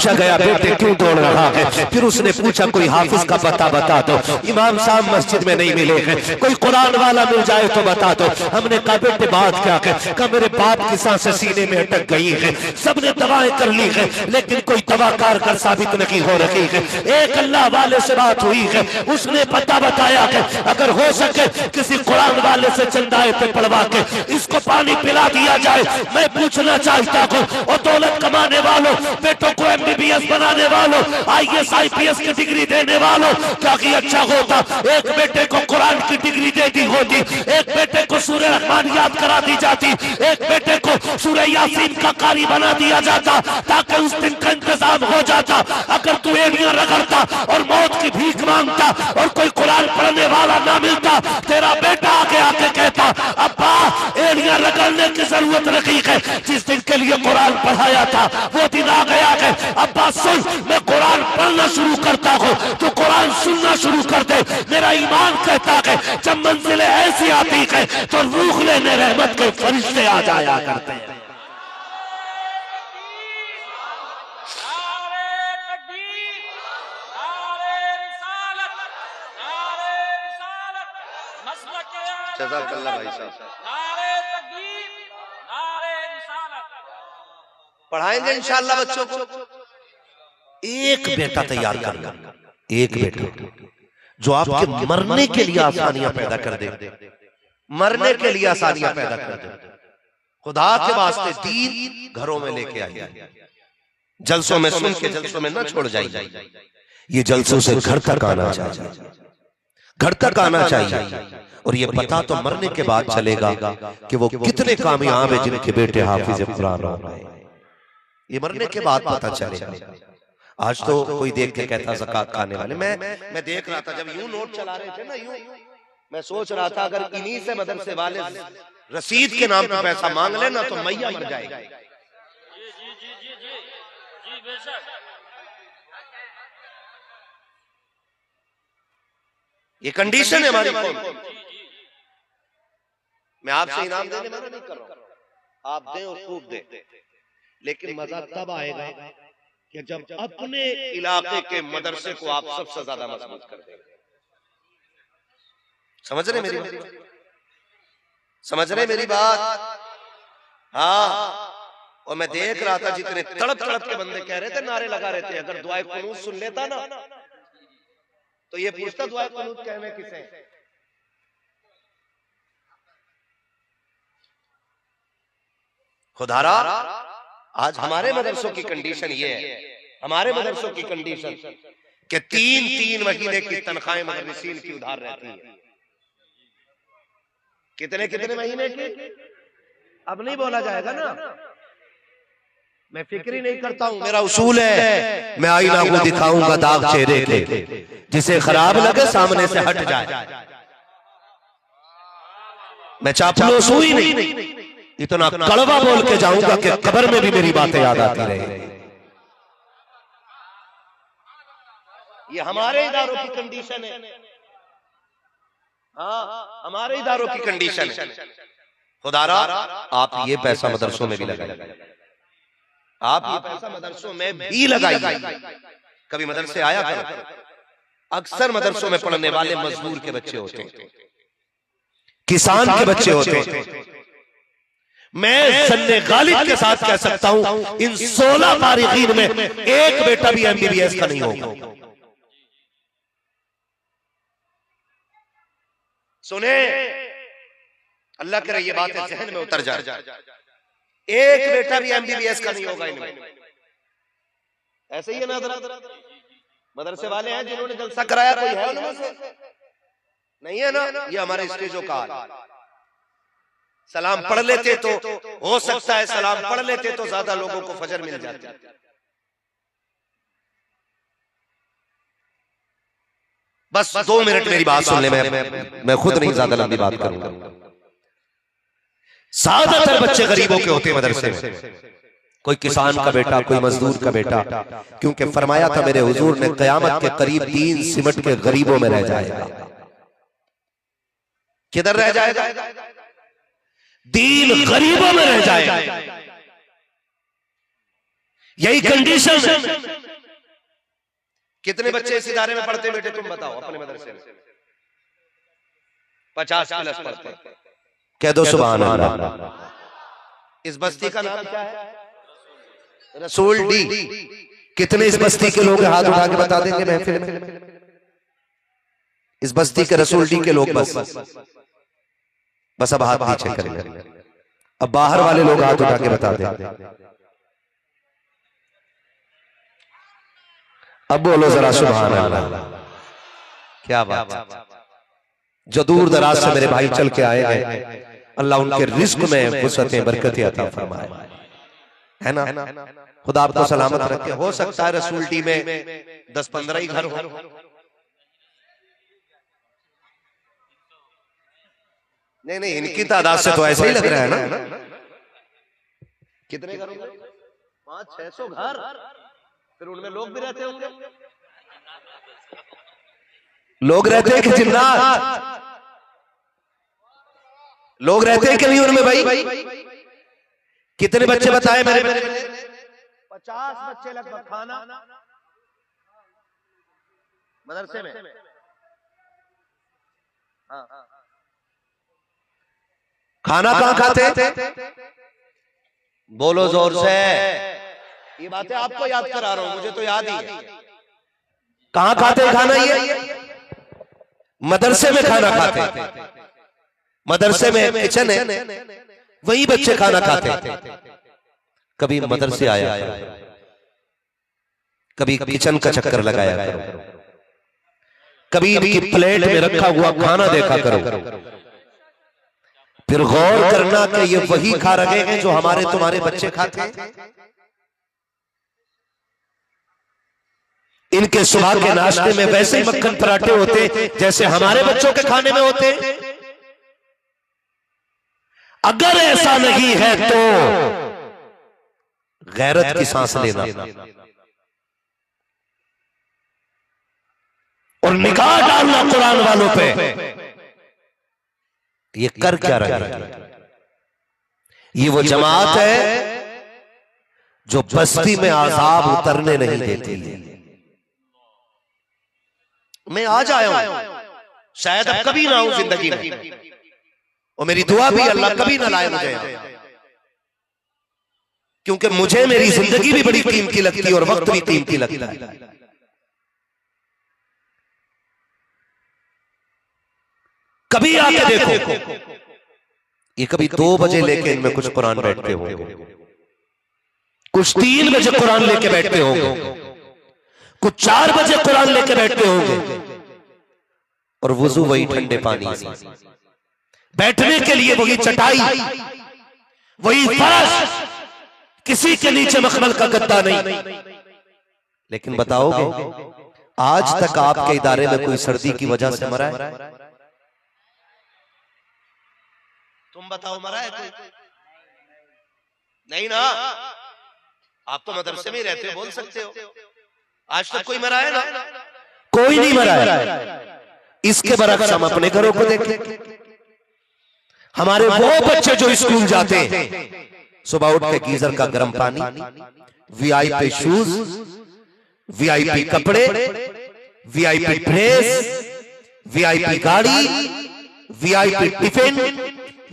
पूछा गया बेटे क्यों दौड़ रहा है, फिर उसने पूछा कोई हाफिज का पता बता दो, इमाम साहब मस्जिद में नहीं मिले हैं, कोई कुरान वाला मिल जाए तो बता दो। हमने कहा बेटे बात क्या है, कहा मेरे बाप की सांसें सीने में अटक गई है, सबने दवाएं कर ली है लेकिन कोई दवा कारगर साबित नहीं हो रही है। एक अल्लाह वाले से बात हुई है, उसने पता बताया है अगर हो सके किसी कुरान वाले से चंदाए पे पड़वा के इसको पानी पिला दिया जाए। मैं पूछना चाहता हूँ और दौलत कमाने वालों, बेटों को MBBS बनाने वालों, IAS IPS की डिग्री देने वालों, क्या कि अच्छा होता एक बेटे को कुरान की डिग्री दे दी होती, एक बेटे को सूरह रहमान याद करा दी जाती, एक बेटे को सूरह यासीन का कारी बना दिया जाता ताकि उस दिन का इंतजाम हो जाता। अगर तू एड़ियां रगड़ता और मौत की भीख मांगता और कोई कुरान पढ़ने वाला ना मिलता, तेरा बेटा आके आके कहता अब्बा एड़ियां रगड़ने की जरूरत नहीं है, जिस दिन के लिए कुरान पढ़ाया था वो दिन आ गया है। अब्बा सुन, मैं कुरान पढ़ना शुरू करता हूँ तो कुरान सुनना शुरू कर दे। मेरा ईमान कहता है जब मंजिलें ऐसी आती है तो रूह लेने रहमत के फरिश्ते आ जाया करते हैं। जज़ाकल्लाह भाई साहब, पढ़ाएंगे इंशाअल्लाह बच्चों को। एक बेटा तैयार करना, एक बेटा जो आपके मरने के लिए आसानियां पैदा कर दे, मरने के लिए आसानियां पैदा कर दे। खुदा के वास्ते दीन घरों में लेके आइए, जलसों में सुन के जलसों में न छोड़ जाइए। ये जलसों से घर तक आना चाहिए, घर तक आना चाहिए। और ये पता तो मरने के बाद चलेगा कि वो कितने कामयाब है जिनके बेटे हाफिज कुरान हो रहे हैं, ये मरने के बाद पता चलेगा। आज तो कोई देख के कहता ज़कात खाने वाले। मैं देख रहा था जब यूं नोट चला रहे थे ना, यूं मैं सोच रहा था अगर इन्हीं से मदरसे वाले रसीद के नाम पे पैसा मांग लेना तो मैया मर जाएगा। ये कंडीशन है हमारी कौम। मैं आपसे इनाम देने मना नहीं कर रहा हूं, आप दें और खूब दें, लेकिन मजा तब आएगा कि जब अपने इलाके के मदरसे को आप सबसे ज्यादा मजबूत कर देंगे। समझ रहे मेरी बात? समझ रहे मेरी बात? हाँ। और मैं देख रहा था जितने तड़प तड़प के बंदे कह रहे थे, नारे लगा रहे थे, अगर दुआए कुनूत सुन लेता ना तो ये पूछता दुआए कुनूत कहने किसे। खुदारा आज हमारे मदरसों की कंडीशन ये है, हमारे मदरसों की कंडीशन कि 3-3 महीने की तनख्वाहें मुदर्रिसीन की उधार रहती है। कितने कितने महीने की अब नहीं बोला जाएगा ना, मैं फिक्र ही नहीं करता हूं। मेरा उसूल है, मैं आईना को दिखाऊंगा दाग चेहरे के, जिसे खराब लगे सामने से हट जाए। मैं चापलूस हुई नहीं, इतना कड़वा बोल के जाऊंगा कि कब्र में भी मेरी बातें याद आती रहे। ये हमारे इदारों की कंडीशन है, हाँ हमारे इदारों की कंडीशन है। खुदारा आप ये पैसा मदरसों में भी लगाइए, आप ये पैसा मदरसों में भी लगाइए। कभी मदरसे आया करो, अक्सर मदरसों में पढ़ने वाले मजदूर के बच्चे होते हैं, किसान के बच्चे होते हैं। मैं सन्ने गालिब के साथ कह सकता हूं इन 16 फारिगीन में एक बेटा भी MBBS का नहीं होगा। सुने, अल्लाह करे ये बातें जहन में उतर जाए, एक बेटा भी MBBS का नहीं होगा इनमें। ऐसे ही है ना, मदरसे वाले हैं जिन्होंने जलसा कराया, कोई है उनमें से? नहीं है ना। ये हमारे स्टेजों का सलाम पढ़ लेते तो हो सकता है, सलाम पढ़ लेते तो ज्यादा लोगों को फजर मिल जाती। बस 2 मिनट मेरी बात सुन ले, मैं खुद नहीं ज्यादा लंबी बात करूंगा। ज्यादातर बच्चे गरीबों के होते हैं मदरसे में, कोई किसान का बेटा, कोई मजदूर का बेटा, क्योंकि फरमाया था मेरे हुजूर ने कयामत के करीब दीन सिमट के गरीबों में रह जाएगा। किधर रह जाएगा? दीन गरीबों में रह जाएगा। यही कंडीशन है। कितने बच्चे इस इदारे में पढ़ते बेटे तुम बताओ अपने मदरसे में? 50+ पढ़ते। कह दो सुभान अल्लाह। इस बस्ती का नाम क्या है? रसूल डी। कितने इस बस्ती के लोग हाथ उठा के बता देंगे महफिल में? इस बस्ती के रसूल डी के लोग बस अब हाथ नीचे कर लें। अब बाहर वाले लोग हाथ उठा के बता दें। अब बोलो जरा सुभान अल्लाह। क्या बात। जो दूर दराज से मेरे भाई चल के आए हैं, अल्लाह उनके रिस्क में वसअतें बरकतें अता फरमाए, है ना? खुदा आपको सलामत रखे। हो सकता है रसूल डी में 10-15 ही घर हो। नहीं, इनकी तादाद से तो ऐसे ही लग रहा है ना। कितने घर होंगे? 500-600 घर। फिर उनमें लोग भी रहते होंगे। लोग रहते हैं कि जिन्नात? लोग रहते हैं कि नहीं उनमें भाई? कितने बच्चे बताए मेरे? 50 बच्चे लगभग। खाना मदरसे में? हाँ। खाना कहां खाते? बोलो जोर से। ये बातें आपको याद करा रहा हूं, मुझे तो याद ही है। कहां खाते खाना? ये मदरसे में खाना खाते। मदरसे में किचन है, वही बच्चे खाना खाते। कभी मदरसे आया, कभी किचन का चक्कर लगाया करो, कभी इनकी प्लेट में रखा हुआ खाना देखा करो। फिर गौर करना कि ये वही खा रहे हैं जो हमारे तुम्हारे बच्चे खाते हैं। इनके सुबह के नाश्ते में वैसे ही मक्खन पराठे होते जैसे हमारे बच्चों के खाने में होते। अगर ऐसा नहीं है तो गैरत की सांस लेना और निकाह डालना कुरान वालों पे। ये कर क्या रहे हैं? ये वो जमात है जो बस्ती में आजाब उतरने नहीं देती। मैं आज आया हूं, शायद अब कभी ना हूं जिंदगी में, और मेरी दुआ भी अल्लाह कभी ना लाए मुझे, क्योंकि मुझे मेरी जिंदगी भी बड़ी कीमती लगती है और वक्त भी कीमती लगता है। कभी आके देखो, ये कभी 2 बजे लेके इनमें कुछ कुरान बैठते होंगे, कुछ 3 बजे कुरान लेके बैठते होंगे, कुछ 4 बजे कुरान लेके बैठते होंगे, और वुजू वही ठंडे पानी से, बैठने के लिए वही चटाई, वही फर्श, किसी के नीचे मखमल का गद्दा नहीं। लेकिन बताओगे आज तक आपके इदारे में कोई सर्दी की वजह से मरा है? तुम बताओ मरा है कोई? नहीं ना, आप तो मदरसे में ही रहते हो, बोल सकते हो। आज तक कोई मरा है ना? कोई नहीं मरा है। इसके बरक्स हम अपने घरों को देखें, हमारे वो बच्चे जो स्कूल जाते हैं, सुबह उठ के गीजर का गर्म पानी, वीआईपी शूज, वीआईपी कपड़े, वीआईपी प्रेस, वीआईपी गाड़ी, वीआईपी टिफिन,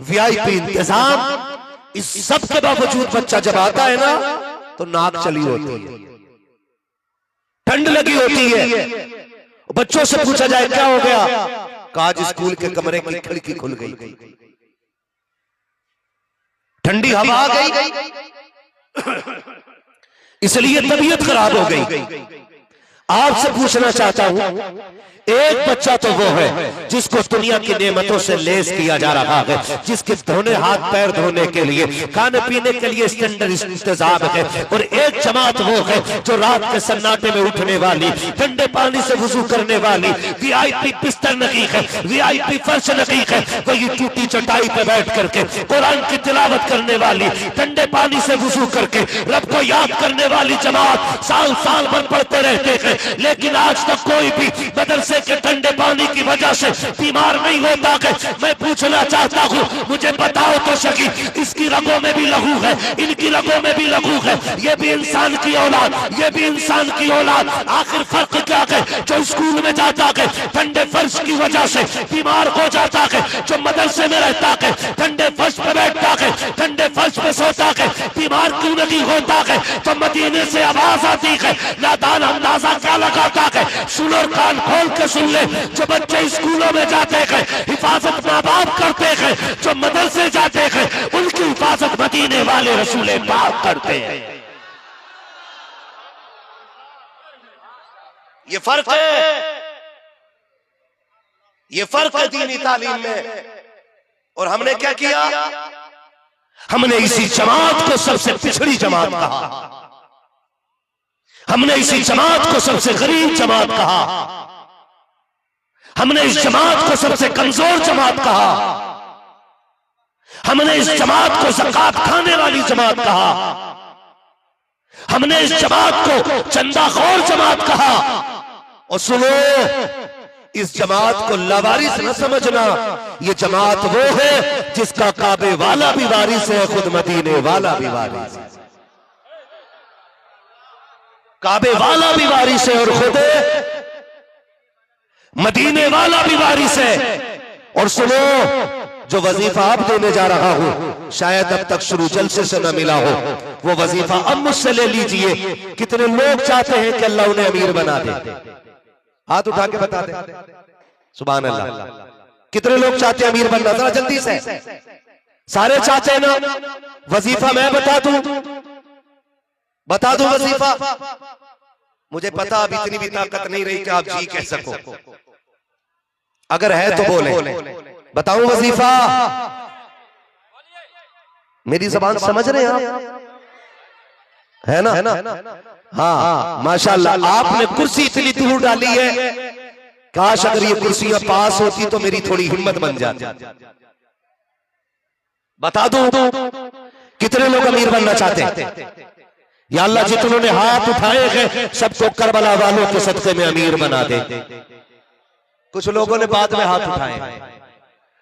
वीआईपी इंतजाम, इस सब के बावजूद बच्चा जब आता है ना तो नाक चली होती है, ठंड लगी होती है। बच्चों से पूछा जाए क्या हो गया, आज स्कूल के कमरे की खिड़की खुल गई, ठंडी हवा आ गई, इसलिए तबीयत खराब हो गई। आपसे पूछना चाहता हूं, एक बच्चा तो वो है जिसको दुनिया की नेमतों से लेस किया जा रहा है, जिसके धोने हाथ पैर धोने के लिए, खाने पीने के लिए स्टैंडर्ड इंतजाम है, और एक जमात वो है जो रात के सन्नाटे में उठने वाली, ठंडे पानी से वुजू करने वाली, वीआईपी बिस्तर नहीं है, वीआईपी फर्श नहीं है, वही टूटी चटाई पे बैठ करके कुरान की तिलावत करने वाली, ठंडे पानी से वुजू करके रब को याद करने वाली जमात साल साल भर पढ़ते रहते हैं, लेकिन आज तक कोई भी मदरसे के ठंडे पानी की वजह से बीमार नहीं होता है। मैं पूछना चाहता हूँ, मुझे बताओ तो सही, इसकी रगों में भी लहू है, इनकी रगों में भी लहू है, ये भी इंसान की औलाद, ये भी इंसान की औलाद। आखिर फर्क क्या है? जो स्कूल में जाता है ठंडे फर्श की वजह से बीमार हो जाता है, जो मदरसे में रहता है ठंडे फर्श पे बैठता है, ठंडे फर्श पे सोता है, बीमार क्यों नहीं होता है? तो मदीने से आवाज आती है, नादान अंदाजा क्या लगाता है? सुनो, कान खोल के सुन ले। जो बच्चे स्कूलों में जाते हैं हिफाजत माँ बाप करते हैं, जो मदरसे जाते हैं उनकी हिफाजत मदीने वाले रसूल पाक करते हैं। ये फर्क है, ये फर्क है दीनी तालीम में। और हमने क्या किया? हमने इसी जमात को सबसे पिछड़ी जमात कहा, हमने इसी जमात को सबसे गरीब जमात कहा, हमने इस जमात को सबसे कमजोर जमात कहा, हमने इस जमात को ज़कात खाने वाली जमात कहा, हमने इस जमात को चंदाखोर जमात कहा। और सुनो, इस जमात को लावारिस न समझना, ये जमात वो है जिसका काबे वाला भी वारिस है, खुद मदीने वाला भी वारिस है। काबे वाला भी वारिस है और खुद मदीने वाला भी वारिस है। और सुनो, जो वजीफा आप देने जा रहा हूं, शायद अब तक शुरू जलसे से न मिला हो, वो वजीफा अब मुझसे ले लीजिए। कितने लोग चाहते हैं कि अल्लाह उन्हें अमीर बना दे? हाथ उठा के बता दे, सुभान अल्लाह। कितने लोग चाहते हैं अमीर बनना? जरा जल्दी से। सारे चाहते हैं ना? वजीफा मैं बता दूं, बता दूं वजीफा? मुझे पता अब इतनी भी ताकत नहीं रही कि आप जी कह सको। अगर है तो बोले, बताऊं वजीफा? मेरी जबान समझ रहे हैं आप? है ना? हाँ, माशाल्लाह। आपने कुर्सी इतनी दूर डाली है, काश अगर ये कुर्सियां पास होती तो मेरी थोड़ी हिम्मत बन जाती। बता दो कितने लोग अमीर बनना चाहते हैं? या अल्लाह, जितनों ने हाथ उठाए हैं सबको करबला वालों के सदके में अमीर बना दे। कुछ लोगों ने बाद में हाथ उठाए,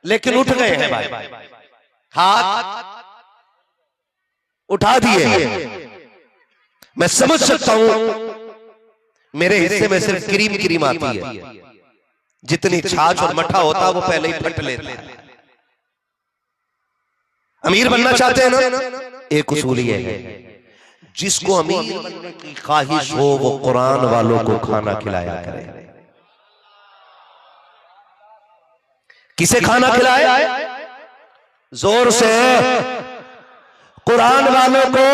लेकिन उठ गए हैं भाई, हाथ उठा दिए। मैं समझ सकता हूं, मेरे हिस्से में सिर्फ क्रीम क्रीम आती है, जितनी छाछ और मठा होता वो पहले ही फट लेता है। अमीर बनना चाहते हैं ना? एक उसूल ये है, जिसको अमीर बनने की ख्वाहिश हो वो कुरान वालों को खाना खिलाया करे। किसे खाना खिलाए? जोर से, कुरान वालों को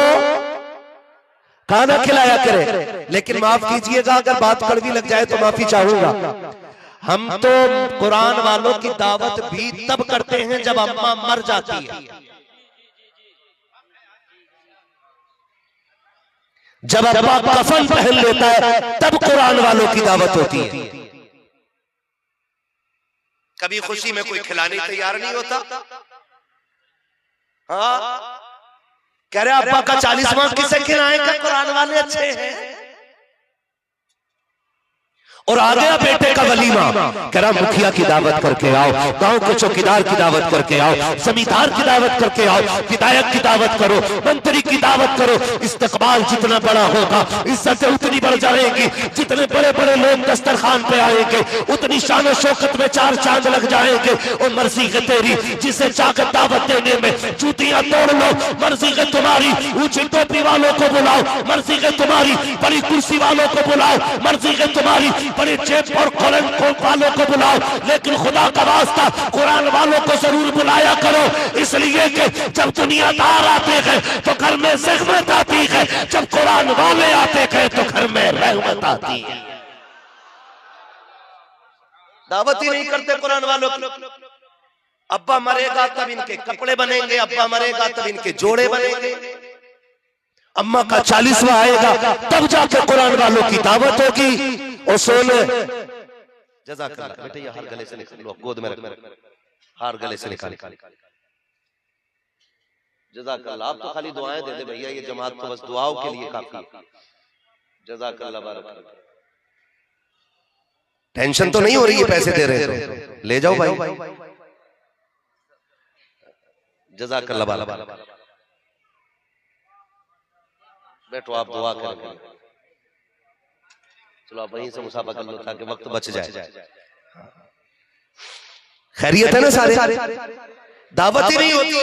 खाना खिलाया करे। लेकिन माफ कीजिएगा, अगर बात कड़वी लग जाए तो माफी चाहूंगा। हम तो कुरान वालों की दावत भी तब करते हैं जब अम्मा मर जाती है, जब अब्बा कफन पहन लेता है तब कुरान वालों की दावत होती है। कभी खुशी में कोई खिलाने तैयार नहीं होता। हाँ, कह रहे अब्बा का 40वां किसे खिलाएगा? कुरान वाले अच्छे हैं। और आ गया बेटे का वलीमा, कह रहा मुखिया की दावत करके आओ, गांव के चौकीदार की दावत करके आओ, जमींदार की दावत करके आओ, विधायक की दावत करो, मंत्री की दावत करो। इस्तकबाल जितना बड़ा होगा इज्जतें उतनी बढ़ जाएंगी। जितने बड़े बड़े लोग दस्तरखान पे आएंगे उतनी शान शौकत में चार चांद लग जाएंगे। और मर्जी है तेरी, जिसे चाहकर दावत देने में जूतियां तोड़ लो। मर्जी है तुम्हारी, ऊंची टोपी वालों को बुलाओ। मर्जी है तुम्हारी, बड़ी कुर्सी वालों को बुलाओ। मर्जी है तुम्हारी, बड़े जेब और कॉलम वालों को बुलाओ। लेकिन खुदा का वास्ता कुरान वालों को जरूर बुलाया करो, इसलिए कि जब दुनियादार आते हैं तो घर में ज़हमत आती है, जब कुरान वाले आते हैं तो घर में रहमत आती है। दावत ही नहीं करते कुरान वालों की। अब्बा मरेगा तब इनके कपड़े बनेंगे, अब्बा मरेगा तब इनके जोड़े बनेंगे, अम्मा का 40वां आएगा तब जाकर कुरान वालों की दावत होगी। और सोने जज़ाकल्लाह बेटे, ये हार गले से निकाल लो, गोद में रख, हार गले से निकाल। जज़ाकल्लाह, आप तो खाली दुआएं दे दे भैया, ये जमात तो बस दुआओं के लिए काफी। जज़ाकल्लाह बारक। टेंशन तो नहीं हो रही है पैसे दे रहे हैं तो ले जाओ भाई। जज़ाकल्लाह वाला बैठो आप दुआ करें। चलो आप वहीं से मुसाफा कर लो ताकि वक्त बच जाए। खैरियत है ना सारे? दावत ही नहीं होती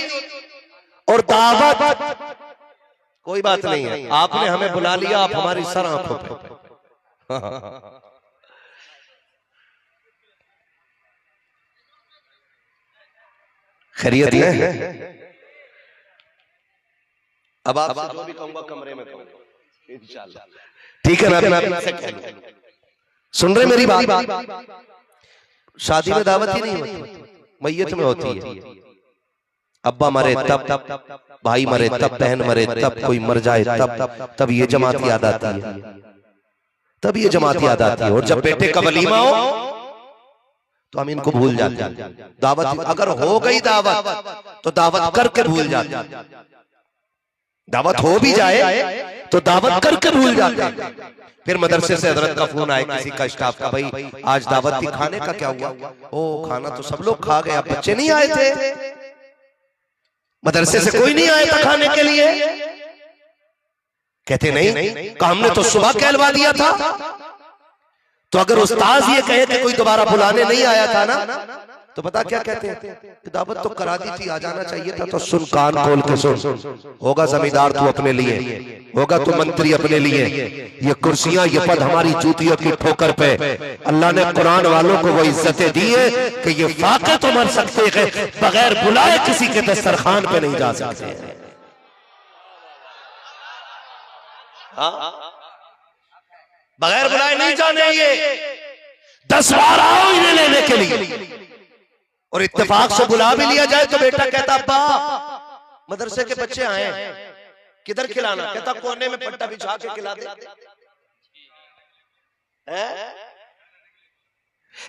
और दावत कोई बात नहीं है। आपने हमें बुला लिया, आप हमारी सर आंखों पे। खैरियत है। अब आप जो भी कहूंगा कमरे में कहूंगा इंशाल्लाह, ठीक है ना? सुन रहे मेरी बात? शादी में दावत ही नहीं होती, मैयत में होती है। अब्बा मरे तब, भाई मरे तब, बहन मरे तब, कोई मर जाए तब ये जमात याद आती है, तब ये जमात याद आती है। और जब बेटे का वलीमा हो तो हम इनको भूल जाते हैं। दावत अगर हो गई दावत तो दावत करके भूल जाते हैं। दावत हो भी जाए तो दावत करके भूल जाते हैं। फिर मदरसे से हजरत का फोन आए किसी का स्टाफ का, भाई आज दावत थी, खाने का क्या हुआ? ओ खाना तो सब लोग खा गए, बच्चे नहीं आए थे, मदरसे से कोई नहीं आया था खाने के लिए। कहते नहीं, हमने तो सुबह कहलवा दिया था। तो अगर उस्ताद ये कहे कि कोई दोबारा बुलाने नहीं आया था ना, तो पता क्या कहते हैं? दावत तो करा दी थी, आ जाना चाहिए था। तो सुन, कान खोल के सुन। होगा जमींदार तू अपने लिए, होगा तू मंत्री अपने लिए, ये कुर्सियां ये पद हमारी जूतियों की ठोकर पे। अल्लाह ने कुरान वालों को वो इज्जतें दी है कि ये फाके तो मर सकते हैं, बगैर बुलाए किसी के दस्तरखान पे नहीं जा सकते। बगैर बुलाए नहीं जाने, ये 10 बार आओ इन्हें लेने के लिए। और इत्तेफाक से बुला भी लिया जाए तो बेटा कहता अब्बा मदरसे के बच्चे आए, किधर खिलाना? कहता कोने में पट्टा बिछा के खिला दे।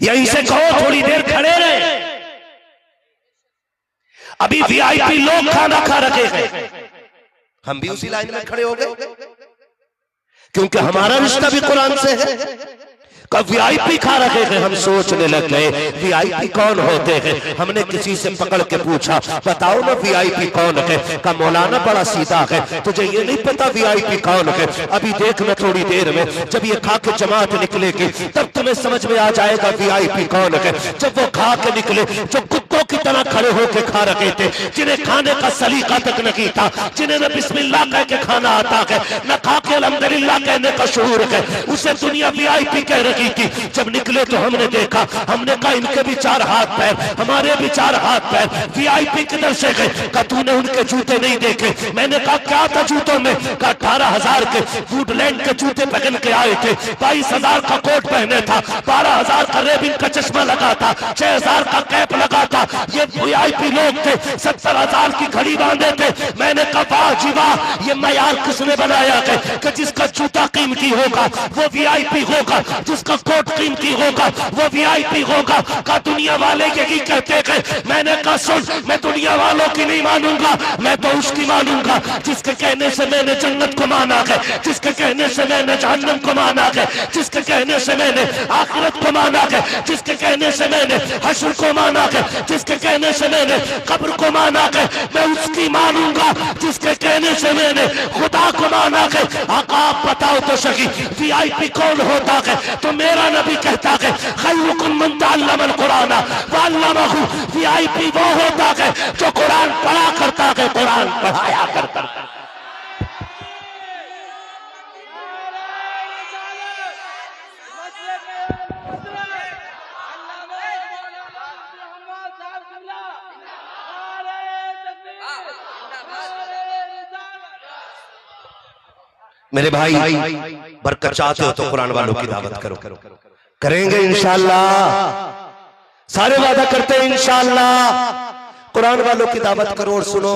यहीं से कहो थोड़ी देर खड़े रहे, अभी वीआईपी लोग खाना खा रखे हैं, हम भी उसी लाइन में खड़े हो गए क्योंकि हमारा रिश्ता भी कुरान से है। कब वीआईपी खा रहे थे, हम सोचने लग गए वीआईपी कौन होते हैं। हमने किसी से पकड़ के पूछा बताओ ना वीआईपी कौन है? का मौलाना बड़ा सीधा है, तुझे ये नहीं पता वीआईपी कौन है? अभी देखना थोड़ी देर में जब ये खा के जमात निकलेगी तब तुम्हें समझ में आ जाएगा वीआईपी कौन है। जब वो खा के निकले, जो कुत्तों की तरह खड़े होकर खा रहे थे, जिन्हें खाने का सलीका तक नहीं था, जिन्हें न बिस्मिल्लाह कह के खाना आता है, न खा के अल्हम्दुलिल्लाह कहने का शऊर है, उसे दुनिया वीआईपी कह रही थी। जब निकले तो हमने देखा, हमने कहा इनके भी 4 हाथ पैर, हमारे भी 4 हाथ पैर, वीआईपी किधर से गए? कहा तूने उनके जूते नहीं देखे। मैंने कहा क्या था जूतों में? कहा 18,000 के वुडलैंड के जूते पहन के आए थे, 22,000 का कोट पहने था, 12,000 का रेबिन का चश्मा लगा था, 6,000 का कैप लगा था। ये वीआईपी लोग थे, 70,000 की घड़ी बांधे थे। मैंने कहा वाह जी वाह, ये मयार किसने बनाया है कि जिसका जूता कीमती होगा वो वीआईपी होगा, जिसका कोट कीमती होगा वो वीआईपी होगा। का दुनिया वाले यही कहते हैं। मैंने कहा सुन, मैं दुनिया वालों की नहीं मानूंगा, मैं तो उसकी मानूंगा जिसके कहने से मैंने जन्नत को माना है, जिसके कहने से मैंने जहन्नम को माना है, जिसके कहने से मैंने आखिरत को माना है, जिसके कहने से मैंने हश्र को माना है, जिसके कहने से मैंने कब्र को माना है। मैं उसकी मानूंगा जिसके कहने से मैंने खुदा को माना है। आका आप बताओ तो सही वीआईपी कौन होता है? तो मेरा नबी कहता है खैरुकुम मन तअल्लमल कुरान व अल्लमहु, वीआईपी वो होता है जो कुरान पढ़ा करता है, कुरान पढ़ाया करता है। मेरे भाई बरकत चाहते हो तो कुरान वालों की दावत करो, करेंगे इंशाअल्लाह, सारे वादा करते हैं इंशाअल्लाह। कुरान वालों की दावत करो और सुनो,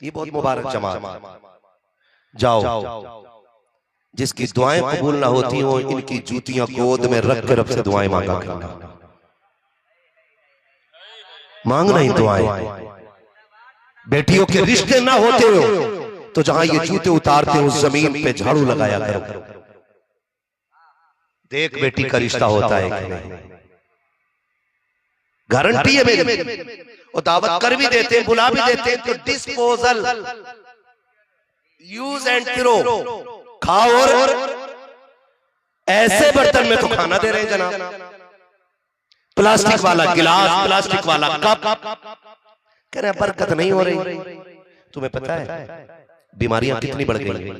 ये बहुत मुबारक जमात। जाओ जिसकी दुआएं कबूल ना होती हो, इनकी जूतियां गोद में रख के रब से दुआएं मांगा करना, मांगना ही दुआएं। बेटियों के रिश्ते ना होते हो तो जहां ये जूते उतारते हो उस जमीन पे झाड़ू लगाया करो। देख बेटी का रिश्ता होता है कि नहीं, गारंटी है मेरी। और दावत कर भी देते हैं, बुला भी देते हैं, तो डिस्पोजल, यूज एंड थ्रो, खाओ और ऐसे बर्तन में तो खाना दे रहे हैं जनाब, प्लास्टिक वाला गिलास, प्लास्टिक वाला कप, कह रहे बरकत नहीं हो रही। तुम्हें पता है बीमारियां कितनी बढ़ गई हैं?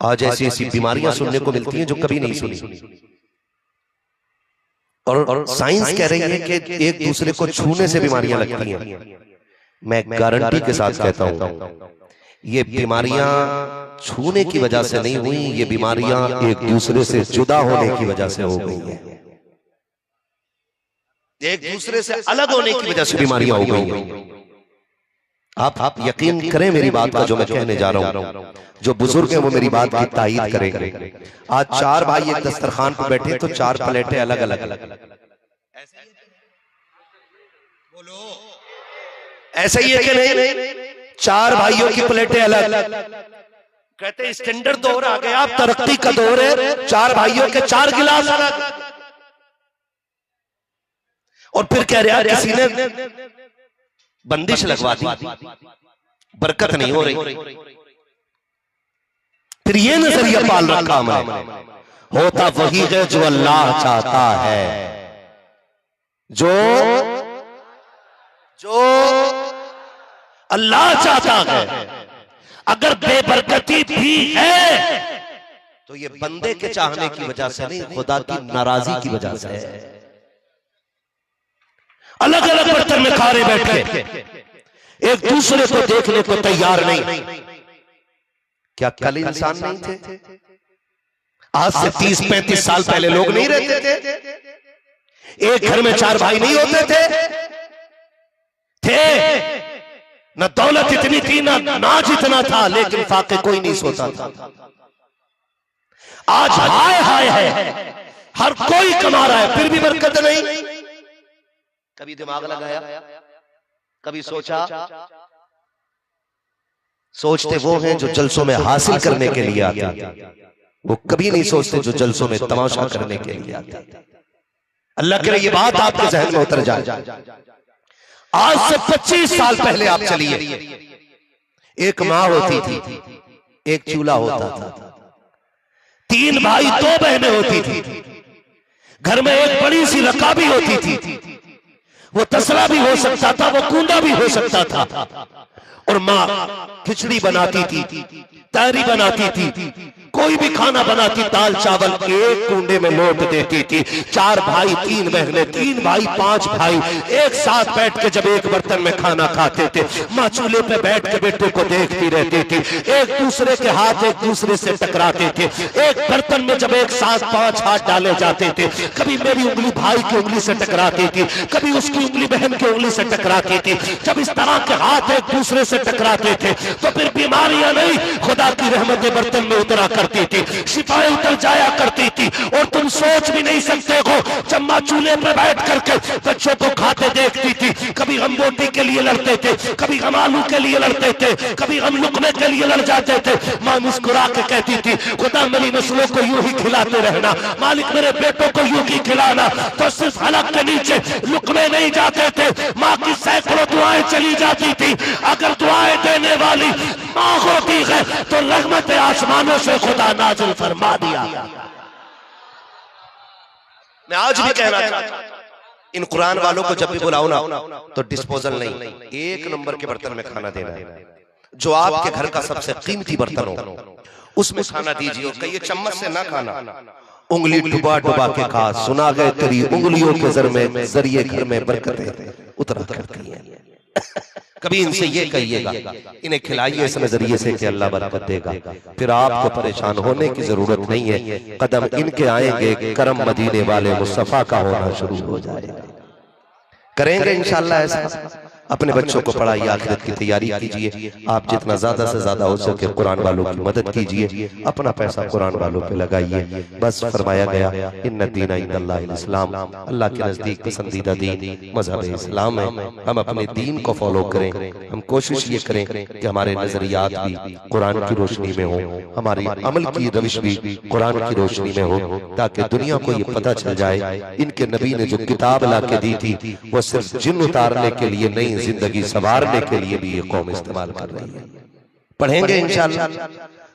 आज ऐसी ऐसी बीमारियां सुनने को मिलती हैं जो कभी नहीं सुनी। और साइंस कह रही है कि एक दूसरे को छूने से बीमारियां लगती हैं। मैं गारंटी के साथ कहता हूं, ये बीमारियां छूने की वजह से नहीं हुई, ये बीमारियां एक दूसरे से जुदा होने की वजह से हो गई हैं। एक दूसरे से अलग होने की वजह से बीमारियां हो गई हैं। आप यकीन करें मेरी बात का जो मैं कहने जा रहा हूं, जो बुजुर्ग हैं वो मेरी बात की तायीद करेंगे। आज चार भाई एक दस्तरखान पर बैठे तो चार प्लेटें अलग अलग, बोलो ऐसे ही है कि नहीं? चार भाइयों की प्लेटें अलग, कहते स्टैंडर्ड दौर आ गया, अब तरक्की का दौर है, चार भाइयों के चार गिलास अलग। और फिर कह रहा किसी ने बंदिश लगवा दी, बरकत नहीं हो रही। फिर ये नजरिया पाल रखा हमने, होता वही है जो अल्लाह चाहता है, जो अल्लाह चाहता है। अगर बेबरकती भी है तो ये बंदे के चाहने की वजह से नहीं, खुदा की नाराजगी की वजह से है। अलग अलग बर्तन में खा रहे बैठ के, एक दूसरे को देखने को तैयार नहीं। क्या कल इंसान नहीं थे? आज से 30-35 साल पहले लोग नहीं रहते थे? एक घर में चार भाई नहीं होते थे? न दौलत इतनी थी, ना नाज इतना था, लेकिन फाके कोई नहीं सोता था। आज हाय हाय है, हर कोई कमा रहा है, फिर भी बरकत नहीं। कभी दिमाग लगाया, कभी सोचा? सोचते वो हैं जो जलसों में हासिल करने के लिए आते हैं, वो कभी नहीं सोचते जो जलसों में तमाशा करने के लिए आते हैं। अल्लाह करे ये बात आपके जहन में उतर जाए। आज से 25 साल पहले आप चलिए, एक माँ होती थी, एक चूल्हा होता था, 3 भाई 2 बहनें होती थी, घर में एक बड़ी सी रकाबी होती थी, वो तसला भी हो सकता था, वो कूंदा भी हो सकता था। और माँ खिचड़ी बनाती थी, तहरी बनाती थी, कोई भी खाना बनाती, दाल चावल एक कूंडे में लौट देती थी। 4 भाई 3 बहनें, 3 भाई 5 भाई एक साथ बैठ के जब एक बर्तन में खाना खाते थे, माँ चूल्हे पे बैठ के बेटे को देखती रहती थी। एक दूसरे के हाथ एक दूसरे से टकराते थे। एक बर्तन में जब एक साथ 5 हाथ डाले जाते थे, कभी मेरी उंगली भाई की उंगली से टकराती थी, कभी उसकी उंगली बहन की उंगली से टकराती थी। जब इस तरह के हाथ एक दूसरे से टकराते थे तो फिर बीमारियां नहीं, खुदा की रहमतें बर्तन में उतरा करती थी, शिफाएं उतर जाया करती थी। और तुम सोच भी नहीं सकते हो, जब माँ चूल्हे पर बैठ करके बच्चों को खाते देखती थी, कभी हम रोटी के लिए लड़ते थे, कभी हम आलू के लिए लड़ते थे, कभी हम लुकमे के लिए लड़ जाते थे। माँ मुस्कुरा के कहती थी, खुदा मेरी नस्लों को यूं ही खिलाते रहना, मालिक मेरे बेटों को यूं ही खिलाना। तो सिर्फ हलक के नीचे लुकमे नहीं जाते थे, माँ की सैकड़ों दुआएं चली जाती थी। अगर दुआएं देने वाली माँ होती है तो रहमत आसमानों से खुदा नाज़िल फरमा दिया। मैं आज भी कहना चाहता हूं, इन कुरान वालों को जब भी बुलाओ ना तो डिस्पोजल नहीं, 1 नंबर के बर्तन में खाना देना है। जो आपके घर का सबसे कीमती बर्तन हो उसमें खाना दीजिए। और कहिए चम्मच से ना खाना, उंगली डुबा डुबा के खा। सुना गए तेरी उंगलियों के जरिए घर में बरकतें उतरा करती हैं। कभी इनसे ये कहिएगा, इन्हें खिलाइए इस नजरिए से कि अल्लाह बरकत देगा, फिर आपको परेशान होने की जरूरत नहीं है। कदम इनके आएंगे, करम मदीने वाले मुस्तफा का होना शुरू हो जाएगा। करेंगे इंशाअल्लाह ऐसा। अपने बच्चों को पढ़ाइए, आखिरत की तैयारी कीजिए। आप जितना ज्यादा से ज्यादा हो सके कुरान वालों की मदद कीजिए, अपना पैसा कुरान वालों पे लगाइए। बस फरमाया गया इन्ना दीना इंदल्लाहिल इस्लाम, अल्लाह के नजदीक पसंदीदा दीन मजहब इस्लाम है। हम अपने दीन को फॉलो करें, हम कोशिश ये करें कि हमारे नजरियात भी कुरान की रोशनी में हो, हमारी अमल की रविश भी कुरान की रोशनी में हो, ताकि दुनिया को ये पता चल जाए इनके नबी ने जो किताब ला के दी थी वो सिर्फ जिन उतारने के लिए नहीं, जिंदगी संवारने के लिए भी ये कौम इस्तेमाल कर रही है। पढ़ेंगे इंशाल्लाह,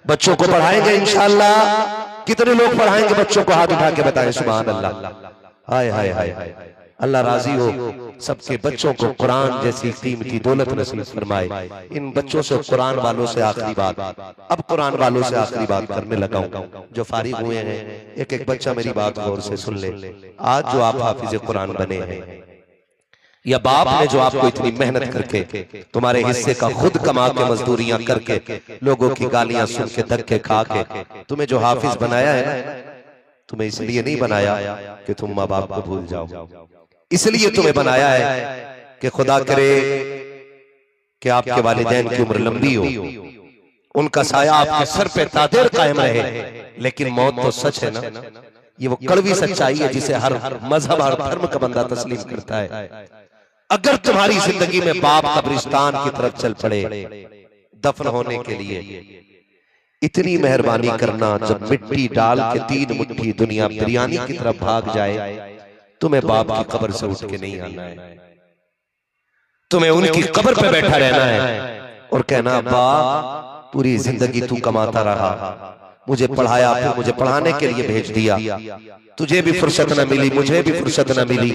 बच्चों को पढ़ाएंगे इंशाल्लाह। कितने लोग पढ़ाएंगे बच्चों को? हाथ उठा के बताएं सुभान अल्लाह। हाय हाय हाय, अल्लाह राजी हो सबके बच्चों को कुरान जैसी कीमती दौलत नसीब फरमाए। इन बच्चों से कुरान वालों से आखिरी बात, अब कुरान वालों से आखिरी बात करने लगा हूं। जो फारिग हुए हैं एक एक बच्चा मेरी बात गौर से सुन ले। आज जो आप हाफिज कुरान बने हैं, या बाप ने जो आपको इतनी मेहनत करके तुम्हारे हिस्से का खुद कमा के मजदूरियां करके लोगों की गालियां सुन के धक्के खा के तुम्हें जो हाफिज बनाया है ना, तुम्हें इसलिए नहीं बनाया कि तुम माँ बाप को भूल जाओ, इसलिए तुम्हें बनाया है कि खुदा करे कि आपके वालिदैन की उम्र लंबी हो, उनका साया आपके सर पे तादेर कायम रहे। लेकिन मौत तो सच है ना, ये वो कड़वी सच्चाई है जिसे हर मजहब हर धर्म का बंदा तस्लीम करता है। अगर तुम्हारी जिंदगी में बाप कब्रिस्तान की तरफ चल पड़े दफन होने के लिए, इतनी मेहरबानी करना जब मिट्टी डाल के 3 मुट्ठी दुनिया बिरयानी की तरफ भाग जाए, तुम्हें बाप की कब्र से उठ के नहीं आना है, तुम्हें उनकी कब्र पे बैठा रहना है और कहना अब्बा पूरी जिंदगी तू कमाता रहा, मुझे पढ़ाया, फिर मुझे पढ़ाने के लिए भेज दिया, तुझे भी फुर्सत न मिली, मुझे भी फुर्सत न मिली,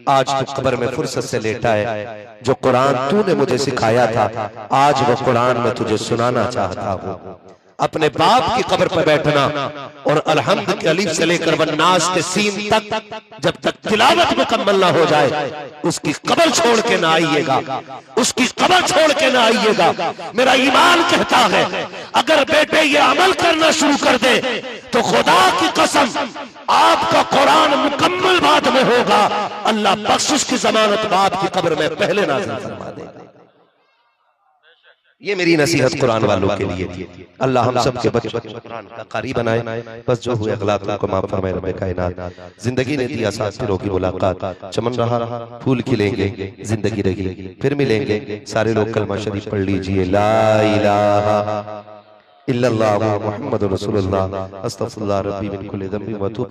आज तू कब्र में फुर्सत से लेटा है। जो कुरान तूने मुझे सिखाया था आज वो कुरान में तुझे सुनाना चाहता हूँ। अपने बाप की कब्र पर बैठना और अलहम्द के अलीफ से लेकर वन्नास के सीन तक जब तक तिलावत मुकम्मल ना हो जाए उसकी कब्र छोड़ के ना आइएगा, उसकी कब्र छोड़ के ना आइएगा। मेरा ईमान कहता है अगर बेटे ये अमल करना शुरू कर दे तो खुदा की कसम आपका कुरान मुकम्मल बाद में होगा, अल्लाह बख्शिश की जमानत बाप की कब्र में पहले नाज़िल फरमा देगा। ये मेरी नसीहत कुरान वालों के लिए थी। अल्लाह हम सब के बच्चों को कुरान का कारी बनाए। बस जो हुए गलतियों को माफ फरमाए रब्बे कायनात। जिंदगी ने दी असातिरों की मुलाकात, चमन रहा फूल खिलेंगे, जिंदगी रहेगी, फिर मिलेंगे। सारे लोग कलमा शरीफ पढ़ लीजिए, ला इलाहा इल्लल्लाह मुहम्मदुर रसूलुल्लाह, अस्तगफिरुल्लाह रब्बी मिन कुल्ली ज़ंबिन व अतूब